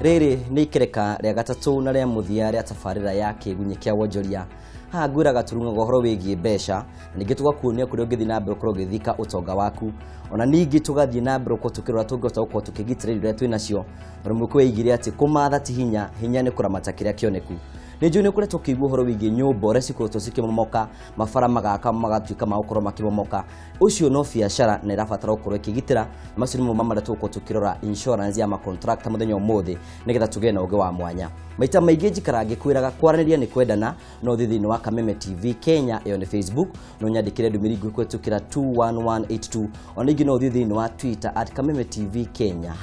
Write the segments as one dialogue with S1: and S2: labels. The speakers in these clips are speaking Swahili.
S1: Riri ni ikereka ria gatatu na ria muthia ria tabarira ya Kiigunyi Kia Wonjoria. Ha ngwira gaturunga gohoro wigie besha, ningi tugakuonia kuri ungithi na mbere kuri ugithika utonga waku. Ona ningi tugathie na mbere ko tukirora tungota uko tukigitira ria twinacio. Rumukwe igire ati kumatha ti hinya ni kuramata kiria kioneku. Nejo ni kureto kigwo horo wigie nyumba ore cikuruto cikimomoka mafara magaka magatuika maukoro makimomoka. Ucio no biashara na irabatara ukorwo ikigitira macio nimo mamara tuko tukirora insurance ya ma contract muthenya umuthi nigetha tuge na uge wa mwanya. Maita maingĩ njikara ngĩkwĩraga kwaranĩria nĩ kwendana no thĩinĩ wa Kameme TV Kenya ĩyo nĩ Facebook no nyandĩkĩre ndũmĩrĩri ngũkwĩtũkĩra 21182 ona ingĩ no thĩinĩ wa Twitter @Kameme TV Kenya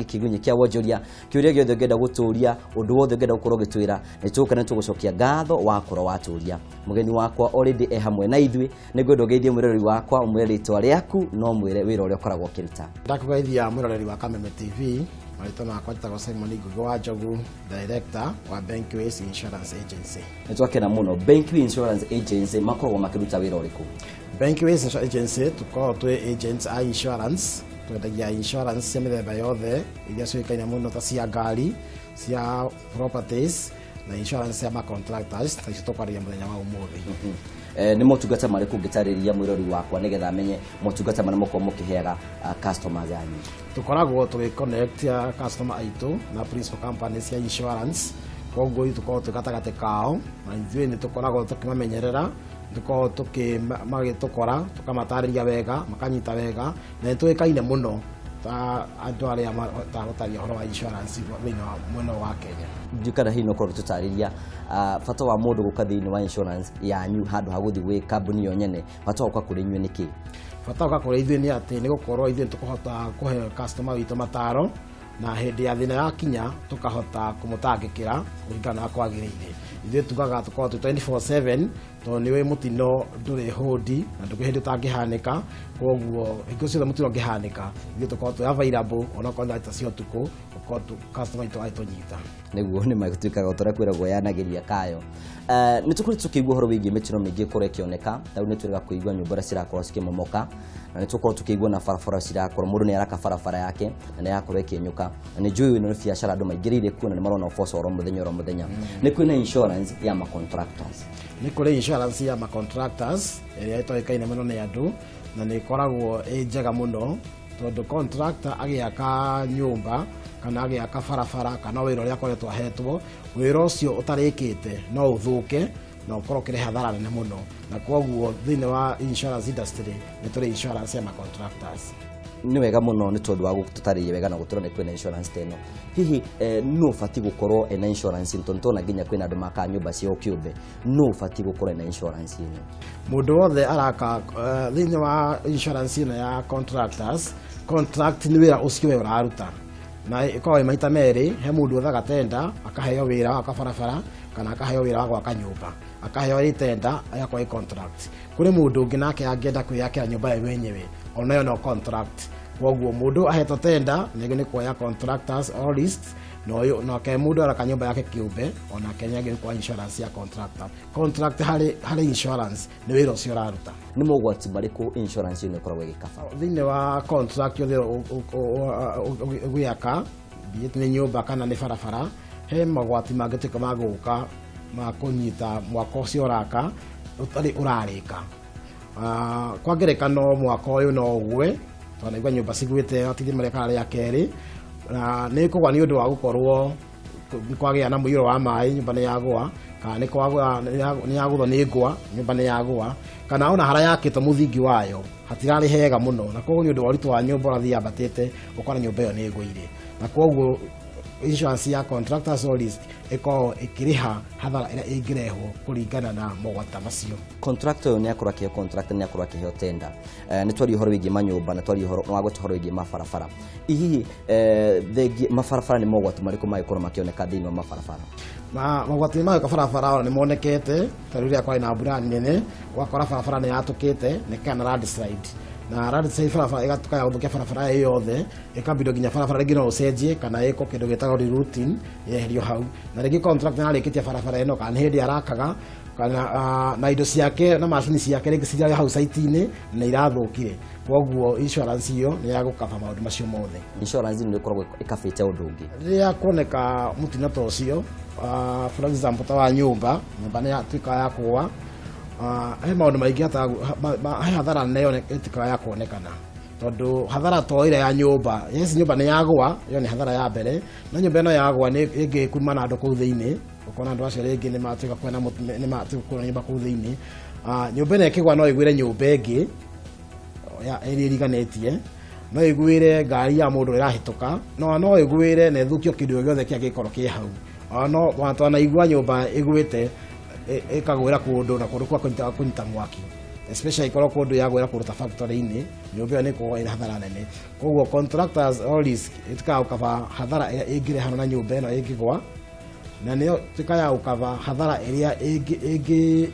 S1: #Kiigunyi Kia Wonjoria kĩũria gĩothe ũngĩenda gũtũũria ũndũ wothe ũngĩenda gũkorwo ũgĩtwĩra nĩ tũkana tũgũcokia ngatho wakorwo watũũria. Mũgeni wakwa already hamwe na ithuĩ nĩngwenda ũgeithie mwĩroreri wakwa ũmwĩre rĩtwa rĩaku no mwĩre wĩra ũrĩa ũkoragwo ũkĩruta.
S2: Ndakũgeithia mwĩroreri wa Kameme TV. Marito makwa njitagwo Simon Wanjogu, Director wa Bankway Insurance Agency.
S1: Nĩtwakena mũno Bankway Insurance Agency makoragwo makĩruta wĩra ũrĩkũ?
S2: Bankway Insurance Agency tukoragwo twĩ agents a insurance, twendagia insurance cia mĩthemba yothe iria ciũĩkaine mũno ta cia ngari, cia properties na insurance cia ma contractors ta icio tũkwarĩria mũthenya wa ũmũthĩ.
S1: Ni motungata marĩkũ ngĩtarĩria mwĩrori wakwa nĩgetha amenye motungata marĩa mũkoragwo mũkĩheaga customers yanyu?
S2: Tukoragwo tũgĩconnect customer aitũ na principal companies cia insurance, koguo tukoragwo tũgatagatĩ kao na ithuĩ nĩ tũkoragwo tũkĩmamenyerera, tukoragwo magĩtũkora tũkamatarĩria wega makanyita wega na nĩtũĩkaine mũno ta andũ arĩa matahotagia ũhoro wa insurance thĩinĩ wa mwena wa Kenya.
S1: Njikara hino korwo tutarĩria bata wa mũndũ gũka thĩinĩ wa insurance yanyu handũ ha gũthiĩ gwĩ kambuni yo nyene bata wa kũrĩ inyuĩ nĩkĩ?
S2: Bata wa kũrĩ ithuĩ nĩ atĩ nĩ gũkorwo ithuĩ tũkahota kũhe customer witũ mataro na hĩndĩ ya thĩna yakinya tũkahota kũmũtangĩkĩra kũringana na kwagĩrĩire. Ithuĩ tugaga tũkorwo 24/7 tondũ nĩ wĩ mũtino ndũrĩ hũndi na ndũrĩ hĩndĩ ũtangĩhanĩka, koguo hingo ciothe mũtino ũngĩhanĩka ithuĩ tũkorwo twĩ available ona korwo nĩ cia ũtukũ ũkorwo customer witũ aitũnyita.
S1: Nĩguo nĩ magĩtuĩkaga ũtũra kwĩragwo yanagĩria kayo. Nĩ tũkoretwo tũkĩigua ũhoro wĩgiĩ mĩtino mĩingĩ ĩkorwo ĩkĩoneka, rĩu nĩ twĩrĩga kũigua nyũmba iria cirakorwo cikĩmomoka na nĩ tũkorwo tũkĩigua na barabara cirakorwo mũndũ nĩ araka barabara yake na nĩ yakorwo ĩkĩenyũka na nĩ njũĩ ĩno nĩ biacara andũ maingĩrĩire kuo na nĩ marona ũboco oro mũthenya. Nĩ kwĩna insurance ya ma contractors?
S2: Nĩ kũrĩ insurance ya ma contractors ĩrĩa ĩtoĩkaine mũno nĩ andũ na nĩ ĩkoragwo ĩ njega mũno tondũ contractor agĩaka nyũmba kana agĩaka barabara kana wĩra ũrĩa akoretwo ahetwo, wĩra ũcio ũtarĩkĩte no ũthũke na ũkorwo ũkĩrehe hathara nene mũno, na koguo thĩinĩ wa insurance industry nĩ tũrĩ insurance ya ma contractors.
S1: Nĩ wega mũno nĩ tondũ wa gũtũtarĩria wega na gũtũra nĩ kwĩna insurance teno. Hihi no ũbatiĩ gũkorwo ena insurance tondũ na nginya kwĩna andũ maka nyũmba ciao kĩũmbe, no ũbatiĩ gũkorwo ena insurance ĩno?
S2: Mũndũ wothe araka thĩinĩ wa insurance ĩno ya contractors, contract nĩ wĩra ũcio we ũraruta na ĩkoragwo maita merĩ. He mũndũ othaga tenda akaheo wĩra wa barabara kana akaheo wĩra wa gwaka nyũmba, akaheo tenda agakorwo contract. Kũrĩ mũndũ ũngĩ nake angĩenda kwĩyakĩra nyũmba ye mwenyewe onayo no contract, koguo mũndũ ahetwo tenda nĩ kuoya contractors all list no ke mũndũ araka nyũmba yake kĩũmbe ona Kenya ngĩ kwa insurance ya contractor. Contract harĩ insurance nĩ wĩra ũcio ũraruta.
S1: Nĩ mogwati marĩkũ insurance ĩno ĩkoragwo ĩgĩkaba?
S2: Thĩinĩ wa contract yothe ũgĩaka nĩ nyũmba kana nĩ barabara, he magwati mangĩtuĩka ma gũka ma kũnyita mwaka ũcio ũraka ũtarĩ ũrarĩka. Kwa ngerekano mwaka ũyũ no ũgwe tondũ naigua nyũmba cigwĩte atithĩ marĩa kana rĩa kerĩ na nĩ kũgwa nĩ ũndũ wa gũkorwo kwagĩa na mũiyũro wa maĩ nyũmba nĩ yagwa kana nĩ yagũthwo nĩ ngwa nyũmba nĩ yagwa kana ona hara yakĩte mũthingi wayo hatirarĩ hega mũno, na koguo nĩ ũndũ wa ũritũ wa nyũmba ũrathiĩ yambatĩte ũkora nyũmba ĩyo nĩ ĩgũire, na koguo insurance ya contractors all list ĩkoragwo ĩkĩrĩha hathara ĩrĩa ĩngĩrehwo kũringana na mogwati macio. Contractor
S1: ũyũ nĩ akorwo akĩheo contract nĩ akorwo akĩheo tender. Nĩ twaria ũhoro wĩgiĩ manyũmba na twaria ũhoro wĩgiĩ mabarabara. Hihi mabarabara nĩ mogwati marĩkũ mangĩkorwo makĩoneka thĩinĩ wa mabarabara?
S2: Mogwati ma barabara nĩ monekete ta rĩrĩa kwarĩ na mbura nene ũgakora barabara nĩ yatũkĩte nĩ kana landslide na landslide barabara ĩgatuka gũthũkia barabara ĩyo yothe ĩkambindwo nginya barabara rĩngĩ no ũcenjie kana ĩko kĩndũ gĩtagwo rerouting yeherio hau, na rĩngĩ contract nĩ arĩkĩtie barabara ĩno kana hĩndĩ arakaga kana na indo ciake na macini ciake rĩngĩ cirarĩ hau site-inĩ na irathũkire, koguo insurance iyo nĩ ya gũkaba maũndũ macio mothe.
S1: Insurance nĩ ĩkoragwo ĩkabĩte ũndũ ũngĩ
S2: rĩrĩa kuoneka mũtino ta ũcio, for example ta wa nyũmba nĩ yatuĩka ya kũgũa, he maũndũ maingĩ he hathara nene ĩtuĩkaga ya kuonekana, tondũ hathara to ĩrĩa ya nyũmba, yes nyũmba nĩ yagũa, iyo nĩ hathara ya mbere, na nyũmba ĩno yagũa nĩ ĩngĩ kuma na andũ kũu thĩinĩ, ũkona andũ acio rĩngĩ nĩ matuĩka kwena nĩ matuĩka kwena nyũmba kũu thĩinĩ, nyũmba ĩno ĩkĩgũa no ĩgwĩre nyũmba ĩngĩ ĩrĩa ĩriganĩtie, no ĩgwĩre ngari ya mũndũ ĩrahĩtũka, no ĩgwĩre na ĩthũkio kĩndũ gĩothe kĩa gĩkorwo kĩ hau, no wanaigua nyũmba ĩgwĩte ĩkagwĩra kũndũ na kũndũ kwa kũnyita mwaki, especially ikorwo kũndũ yagwĩra kũndũ ta factory-inĩ, nyũmba ĩyo nĩ ĩkoragwo ĩna hathara nene. Koguo contractors all risk ĩtuĩkaga gũkaba hathara ĩrĩa ĩngĩrehana na nyũmba ĩno ĩngĩgũa, na nĩyo ĩtuĩka ya gũkaba hathara ĩrĩa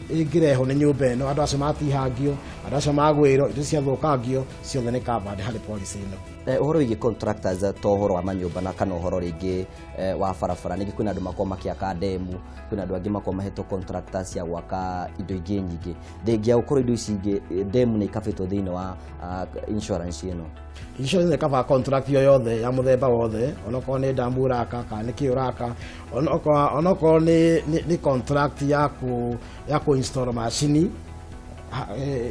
S2: ĩngĩrehwo nĩ nyũmba ĩno, andũ acio matihangio, andũ acio magwĩrwo, indo ciathũkangio, ciothe nĩ covered harĩ policy ĩno.
S1: Ũhoro wĩgiĩ contractors to ũhoro wa manyũmba na kana ũhoro rĩngĩ wa barabara, ningĩ kwĩna andũ makoragwo makĩaka ndemu, kwĩna andũ angĩ makoragwo mahetwo contractors cia gwaka indo ingĩ nyingĩ, ndĩngĩa gũkorwo indo ici ingĩ ndemu nĩ ikabĩtwo thĩinĩ wa insurance ĩno.
S2: Insurance nĩ kaba contract yo yothe ya mũthemba wothe, onokorwo nĩ ndamu ũraka kana nĩ kĩ ũraka, onokorwo nĩ contract ya ku install macini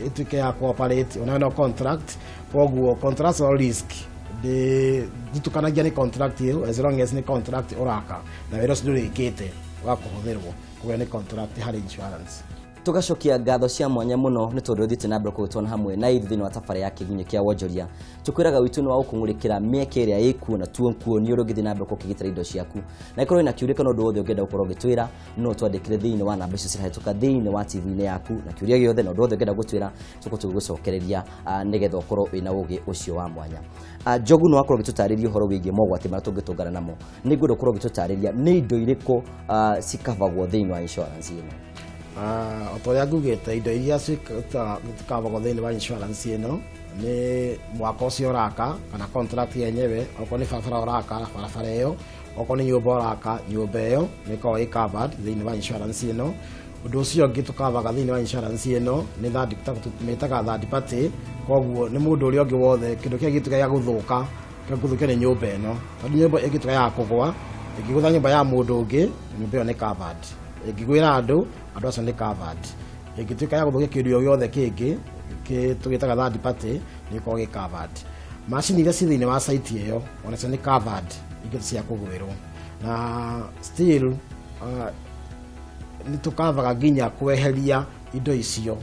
S2: ĩtuĩke ya cooperate, ona no contract, koguo contractual risk nditukanagia nĩ contract ĩyo, as long as nĩ contract ũraka na wĩra ũcio ndũrĩkĩte wa kũhũthĩrwo, koguo nĩ contract harĩ insurance.
S1: Tugacokia ngatho cia mwanya mũno nĩ tondũ thiĩte na mbere kũrutana hamwe na ithuĩ thĩinĩ wa tabarĩra ya Kiigunyi Kia Wonjoria. Tũkwĩraga witũ nĩ wa gũkũngũrĩkĩra mĩeke ĩrĩa ĩkuo na tuo nĩ ũrũgĩthiĩ na mbere kũgitĩra indo ciaku, na ikorwo ina kiũria kana ũndũ wothe ũngĩenda gũkorwo ũgĩtwĩra, no twandĩkĩre thĩinĩ wa namba icio cirahĩtũka thĩinĩ wa TV-inĩ yaku, na kiũria gĩothe na ũndũ wothe ũngĩenda gũtwĩra tũgũcokereria nĩgetha ũkorwo wĩna ũgĩ ũcio wa mwanya. Njogu no akorwo gĩtũtarĩria ũhoro wĩgiĩ mogwati marĩa tũngĩtũngana namo, nĩ ngwenda ũkorwo gĩtũtarĩria nĩ indo irĩkũ cikavagwo thĩinĩ wa insurance ĩno.
S2: Otorĩa ngugĩte indo iria cikavagwo thĩinĩ wa insurance ĩno nĩ mwaka ũcio ũraka kana contract yenyewe, okorwo nĩ barabara ũraka barabara ĩyo, okorwo nĩ nyũmba ũraka nyũmba ĩyo nĩ ĩkoragwo ĩ covered thĩinĩ wa insurance ĩno. Ũndũ ũcio ũngĩ tũkavaga thĩinĩ wa insurance ĩno nĩ tũmĩtaga third party, koguo nĩ mũndũ ũrĩa ũngĩ wothe kĩndũ kĩrĩa gĩtuĩka gĩa gũthũka nĩ nyũmba ĩno, tondũ nyũmba ĩngĩtuĩka ya kũgũa, ĩngĩgũtha nyũmba ya mũndũ ũngĩ, nyũmba ĩyo nĩ covered, ĩngĩgwĩra andũ acio nĩ covered, ĩngĩtuĩka ya gũthũkia kĩndũ gĩothe kĩngĩ tũgĩtaga third party nĩ ĩkoragwo gĩ covered. Macini iria ci thĩinĩ wa site ĩyo onacio nĩ covered, ingĩ cia kũgwĩrwo, na still nĩ tũkavaga nginya kweheria indo icio,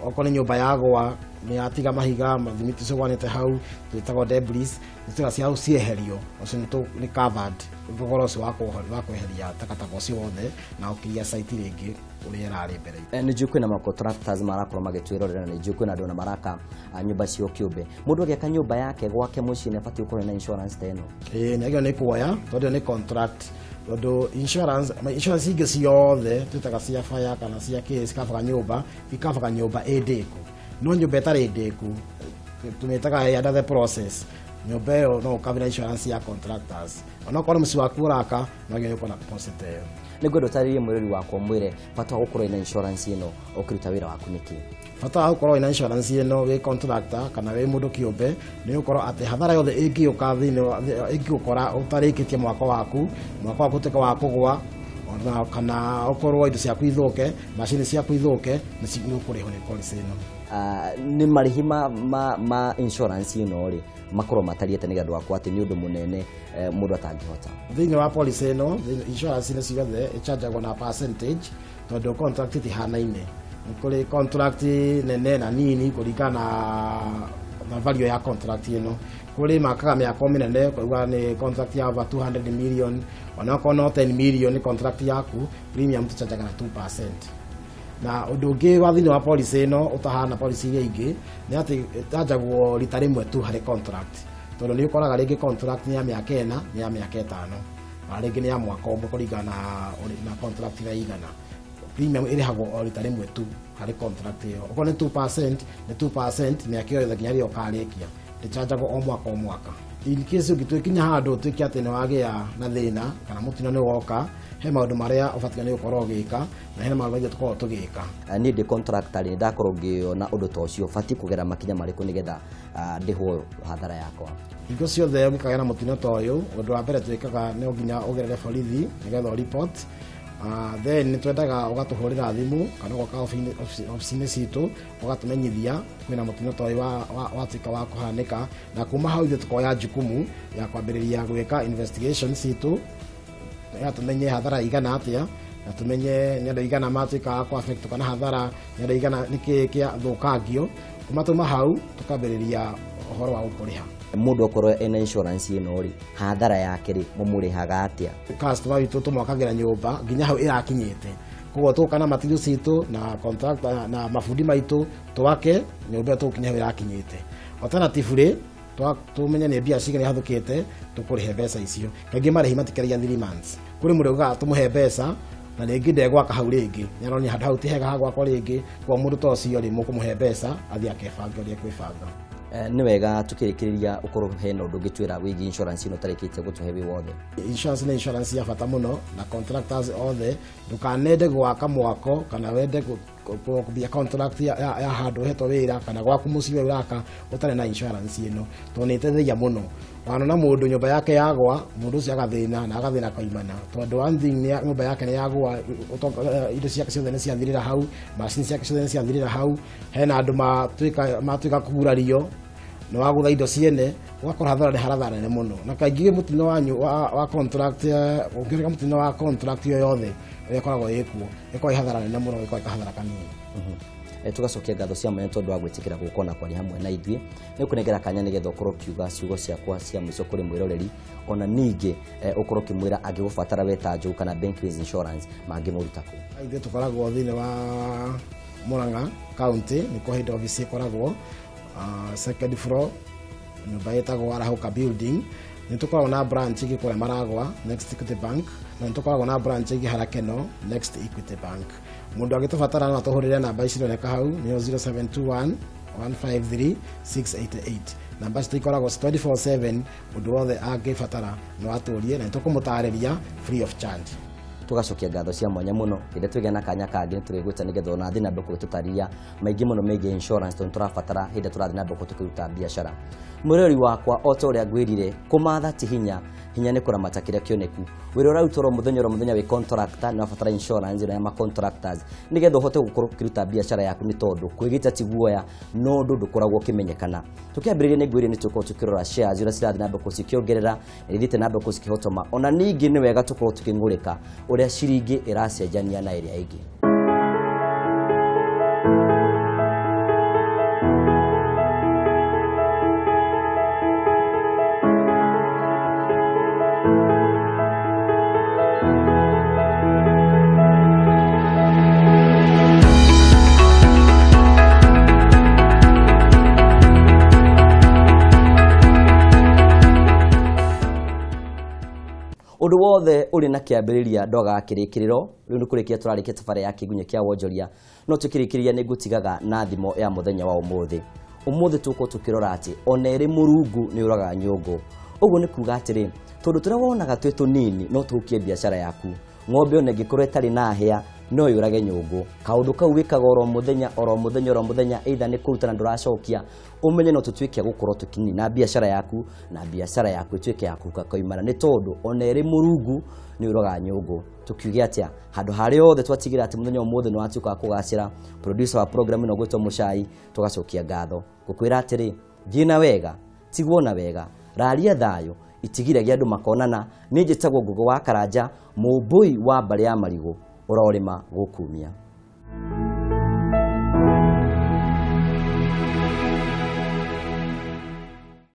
S2: okorwo nĩ nyũmba yagũa nĩ yatiga mahiga mathimiti cigwanĩte hau twĩtagwo debris, nĩtuĩka cia cieherio, ũcio nĩ covered, thogora ũcio wa kweheria takataka ũcio wothe na ũkĩria site rĩngĩ ũrĩa ĩrarĩ mbere.
S1: Nĩ njũĩ kwĩna contractors marakorwo magĩtwĩrorera, nĩ njũĩ kwĩna andũ na maraka nyũmba cio kĩũmbe. Mũndũ agĩaka nyũmba yake gwake mũciĩ nĩ abatiĩ gũkorwo na insurance ta ĩno?
S2: Nĩagĩrĩirwo nĩ kuoya, tondũ nĩ contract, tondũ insurance ingĩ ciothe twĩtaga cia fire kana cia kĩ cikavaga nyũmba, ikavaga nyũmba ĩndĩku, no nyũmba ĩtarĩ ndĩku tũmĩtaga under the process, nyũmba ĩyo no ũkavĩra insurance ya contractors, onokorwo mũciĩ waku ũraka nagĩrĩirwo gũkorwo na deposit ĩyo. Nĩ
S1: ngwenda ũtarĩrie mwĩrori wakwa mwĩre bata wa gũkorwo na insurance ĩno ũkĩruta wĩra waku nĩkĩ?
S2: Bata wa gũkorwo na insurance ĩno wĩ contractor kana wĩ mũndũ kĩũmbe nĩ gũkorwo atĩ hathara yothe ĩngĩũka ĩngĩgũkora ũtarĩkĩtie mwaka waku ũtuĩka wa kũgũa, kana okorwo indo ciaku ithũke, macini ciaku ithũke, nĩ ũkũrĩhwo nĩ policy ĩno.
S1: Nĩ marĩhi ma insurance ĩno rĩ makorwo matariĩte nĩgetha wakwa atĩ nĩ ũndũ mũnene mũndũ atangĩhota? Thĩinĩ
S2: wa policy ĩno insurance nĩ ciothe ĩchanjagwo na percentage, tondũ contract ĩtihanaine, nĩ kũrĩ contract nene na nini kũringana na value ya contract ĩno. Kũrĩ makaga mĩako mĩnene kuuga nĩ contract ya over 200 million, onakorwo no 10 million nĩ contract yaku, premium tũchanjaga na 2%. Na ũndũ ũngĩ wa thĩinĩ wa policy ĩno ũtahana policy iria ingĩ nĩ atĩ ĩtanjagwo rita rĩmwe tu harĩ contract, tondũ nĩ ũkoraga rĩngĩ contract nĩ ya mĩaka 4 nĩ ya mĩaka 5, na rĩngĩ nĩ ya mwaka ũmwe kũringana na contract ĩrĩa igana. Premium ĩrĩhagwo o rita rĩmwe tu harĩ contract ĩyo, okorwo nĩ 2% nĩ 2% mĩaka yothe nginya rĩrĩa ũkarĩkia, ĩchanjagwo o mwaka o mwaka. in case ungĩtwĩkinya handũ ũtwĩke atĩ nĩ wagĩa na thĩna kana mũtino nĩ woka, he maũndũ marĩa ũbatiĩ nĩ gũkorwo ũgĩka na he maũndũ maingĩ tũkorwo tũgĩka.
S1: Niĩ ndĩ contractor rĩ ndakorwo ngĩona ũndũ ta ũcio batiĩ kũgera makinya marĩkũ nĩgetha ndĩhwo hathara yakwa?
S2: Hingo ciothe ũngĩkagĩa na mũtino ta ũyũ, ũndũ wa mbere twĩkaga nĩ nginya ũgerere borithi nĩgetha ũreport. Then twendaga ũgatũhũrĩra thimũ kana ũgoka ofici-inĩ citũ ũgatũmenyithia kwĩna mũtino ta ũyũ watuĩka wa kũhanĩka, na kuma hau ithuĩ tũkoya jukumu ya kwambĩrĩria gwĩka investigation citũ ya tumenye hathara igana atĩa, na tumenye nĩ andũ igana matuĩka wa kũ-affect kana hathara nĩ andũ igana nĩkĩ kĩathũkangio. Kuma tuma hau tukambĩrĩria ũhoro wa gũkũrĩha.
S1: Mũndũ okorwo ena insurance ĩno rĩ, hathara yake rĩ mũmũrĩhaga atĩa?
S2: Customer witũ tũmwakagĩra nyũmba nginya hau ĩrakinyĩte, koguo tũka na material citũ na contractor na mabundi maitũ twake nyũmba tũkinya hau ĩrakinyĩte. Alternatively tumenye nĩ mbia cigana ihathũkĩte tũkũrĩhe mbeca icio. Kaingĩ marĩhi matikĩragia 3 months. Kũrĩ mũndũ ugaga tũmũhe mbeca na rĩngĩ ndegwaka hau rĩngĩ, nĩaroni handũ hau ti hega ha gwakwa rĩngĩ, kwa mũndũ ta ũcio rĩ mũkũmũhe mbeca athiĩ akebanga ũrĩa kwĩbanga.
S1: Nĩ wega tukĩrĩkĩrĩria ũkorwo hena ũndũ ũngĩtwĩra wĩgiĩ insurance ĩno tarĩkĩtie gũtũhe wĩ wothe.
S2: Insurance nĩ insurance ya bata mũno, na contractors othe ndũkanende gwaka mwako kana wende kũbia contract ya handũ hetwo wĩra kana gwaku mũciĩ ũraka ũtarĩ na insurance ĩno, tondũ nĩ ĩteithagia mũno. Wanona mũndũ nyũmba yake yagwa, mũndũ ũcio agathĩna na agathĩna koimana, tondũ one thing nĩ nyũmba yake nĩ yagwa, indo ciake ciothe nĩ ciathirĩra hau, macini ciake ciothe nĩ ciathirĩra hau, hena andũ matuĩka kũgurario no wagũtha indo ciene, ũgakora hathara nene mũno. Na kaingĩ mũtino wanyu wa contract, ũngĩrĩka mũtino wa contract yothe ĩrĩa ĩkoragwo ĩkuo ĩkoragwo hathara nene mũno, ĩkoragwo hathara kanini.
S1: Tugacokia ngatho cia mwanya tondũ wa gwĩtĩkĩra gũkorwo na kwari hamwe na ithuĩ. Nĩ kũnengera kanya nĩgetha ũkorwo kiuga ciugo ciakwa cia mũico kũrĩ mwĩroreri, ona ningĩ ũkorwo kĩmwĩra angĩgũbatara weta Njogu kana Bank-Based Insurance mangĩmũruta kũ? Ithuĩ
S2: tũkoragwo thĩinĩ wa Murang'a County, nĩkuo head office ĩkoragwo second floor, nyũmba ĩtagwo Arahuka Building. Nĩ tũkoragwo na branch ĩngĩ kũrĩa Maragwa next Equity Bank, na nĩ tũkoragwo na branch ĩngĩ Harakeno next Equity Bank. Mũndũ angĩtũbatara no atũhũrĩre namba ici cironeka hau, nĩyo 0721 153 688. Namba ici ikoragwo 24/7, ũndũ wothe angĩbatara no atũrie na tũkũmũtarĩria free of charge. Tugacokia ngatho cia mwanya mũno rĩrĩa twĩgĩa na kanya kangĩ tũrĩgwĩta nĩgetha ona thĩ na mbere gũtũtarĩria maingĩ mũno megiĩ insurance tondũ tũrabatara hĩndĩ tũrathiĩ na mbere tũkĩruta biacara. Mwĩrori wakwa o ta ũrĩa ngwĩrire, kũmatha ti hinya nĩ kũramata kĩrĩa kĩoneku. Wĩra ũrarutwo mũthenya wĩ contractor na wabatara insurance ya contractors nĩgetha ũhote gũkorwo ũkĩruta biacara yaku, nĩ tondũ kwĩgita ti guoya no ũndũ ndũkoragwo ũkĩmenyekana. Tũkĩambĩrĩria nĩ ngwĩrire nĩ tũkorwo tũkĩrora shares iria cirathiĩ na mbere cikĩongerera, ĩthiĩte na mbere cikĩhotoma, ona ningĩ nĩ wega tũkorwo tũkĩng'ũrĩka ũrĩa ciringi ĩracenjania na ĩrĩa ĩngĩ. Ũndũ wothe ũrĩ na kĩambĩrĩria ndoga kĩrĩkĩrĩro, rĩu nĩ kũrĩkia tũrarĩkia thabarĩ ya Kiigunyi Kia Wonjoria, no tũkĩrĩkĩria nĩ ngũtigaga na thimo ya mũthenya wa ũmũthĩ. Ũmũthĩ tũko tũkĩrora atĩ ona ĩrĩ mũrungu nĩ ũraga nyũngũ. Ũguo nĩ kuuga atĩrĩ, tondũ tũrĩa wonaga twĩ tũnini no tũkie biacara yaku. Ng'ombe ona ĩngĩkorwo ĩtarĩ na hĩa no yũrage nyũngũ. Kaũndũ kau wĩkaga oro mũthenya, either nĩ kũruta na ndũracokia, ũmenye no tũtuĩke gũkorwo tũkinina biacara yaku na biacara yaku ĩtuĩke ya kũruka koimana, nĩ tondũ ona ĩrĩ mũrungu nĩ ũraga nyũngũ. Tũkiuge atĩa, handũ harĩa othe twatigĩra atĩ mũthenya ũmũthĩ nĩ watuĩka wa kũgacĩra, producer wa program ĩno gwĩtwo Mũcai, tũgacokia ngatho gũkwĩra atĩrĩ, thiĩ na wega, tigwo na wega, raria thayũ, itigiragia andũ makonana. Nĩ njĩtagwo Ngũgũ wa Karanja, mũmbũi wa mbarĩ ya marigũ, ũrorĩma gũkumia.